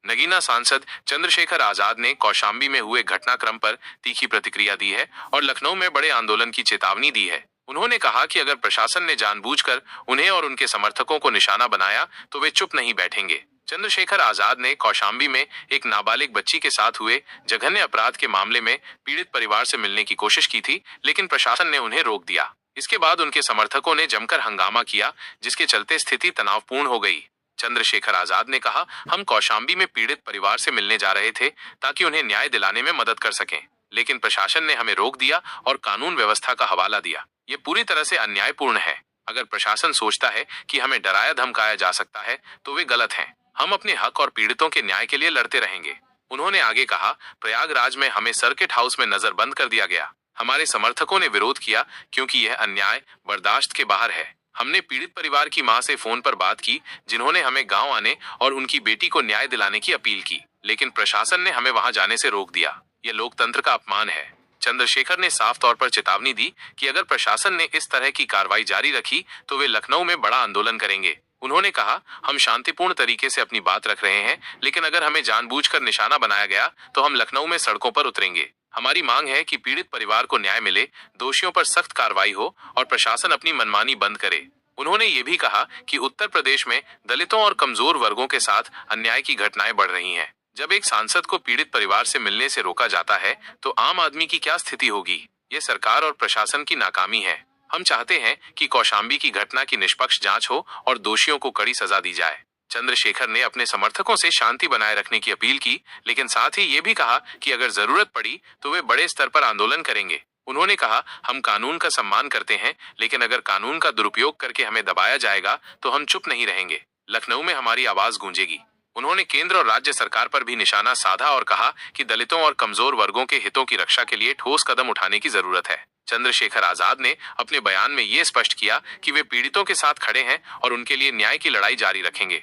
नगीना सांसद चंद्रशेखर आजाद ने कौशाम्बी में हुए घटनाक्रम पर तीखी प्रतिक्रिया दी है और लखनऊ में बड़े आंदोलन की चेतावनी दी है। उन्होंने कहा कि अगर प्रशासन ने जानबूझकर उन्हें और उनके समर्थकों को निशाना बनाया तो वे चुप नहीं बैठेंगे। चंद्रशेखर आजाद ने कौशाम्बी में एक नाबालिग बच्ची के साथ हुए जघन्य अपराध के मामले में पीड़ित परिवार से मिलने की कोशिश की थी, लेकिन प्रशासन ने उन्हें रोक दिया। इसके बाद उनके समर्थकों ने जमकर हंगामा किया, जिसके चलते स्थिति तनावपूर्ण हो गई। चंद्रशेखर आजाद ने कहा, हम कौशाम्बी में पीड़ित परिवार से मिलने जा रहे थे ताकि उन्हें न्याय दिलाने में मदद कर सकें, लेकिन प्रशासन ने हमें रोक दिया और कानून व्यवस्था का हवाला दिया। ये पूरी तरह से अन्यायपूर्ण है। अगर प्रशासन सोचता है कि हमें डराया धमकाया जा सकता है तो वे गलत हैं। हम अपने हक और पीड़ितों के न्याय के लिए लड़ते रहेंगे। उन्होंने आगे कहा, प्रयागराज में हमें सर्किट हाउस में नजरबंद कर दिया गया। हमारे समर्थकों ने विरोध किया क्योंकि यह अन्याय बर्दाश्त के बाहर है। हमने पीड़ित परिवार की मां से फोन पर बात की, जिन्होंने हमें गांव आने और उनकी बेटी को न्याय दिलाने की अपील की, लेकिन प्रशासन ने हमें वहां जाने से रोक दिया। यह लोकतंत्र का अपमान है। चंद्रशेखर ने साफ तौर पर चेतावनी दी कि अगर प्रशासन ने इस तरह की कार्रवाई जारी रखी तो वे लखनऊ में बड़ा आंदोलन करेंगे। उन्होंने कहा, हम शांतिपूर्ण तरीके से अपनी बात रख रहे हैं, लेकिन अगर हमें जानबूझकर निशाना बनाया गया तो हम लखनऊ में सड़कों पर उतरेंगे। हमारी मांग है कि पीड़ित परिवार को न्याय मिले, दोषियों पर सख्त कार्रवाई हो और प्रशासन अपनी मनमानी बंद करे। उन्होंने ये भी कहा कि उत्तर प्रदेश में दलितों और कमजोर वर्गों के साथ अन्याय की घटनाएं बढ़ रही हैं। जब एक सांसद को पीड़ित परिवार से मिलने से रोका जाता है तो आम आदमी की क्या स्थिति होगी। ये सरकार और प्रशासन की नाकामी है। हम चाहते हैं कि कौशाम्बी की घटना की निष्पक्ष जांच हो और दोषियों को कड़ी सजा दी जाए। चंद्रशेखर ने अपने समर्थकों से शांति बनाए रखने की अपील की, लेकिन साथ ही ये भी कहा कि अगर जरूरत पड़ी तो वे बड़े स्तर पर आंदोलन करेंगे। उन्होंने कहा, हम कानून का सम्मान करते हैं, लेकिन अगर कानून का दुरुपयोग करके हमें दबाया जाएगा तो हम चुप नहीं रहेंगे। लखनऊ में हमारी आवाज गूंजेगी। उन्होंने केंद्र और राज्य सरकार पर भी निशाना साधा और कहा कि दलितों और कमजोर वर्गों के हितों की रक्षा के लिए ठोस कदम उठाने की जरूरत है। चंद्रशेखर आजाद ने अपने बयान में ये स्पष्ट किया कि वे पीड़ितों के साथ खड़े हैं और उनके लिए न्याय की लड़ाई जारी रखेंगे।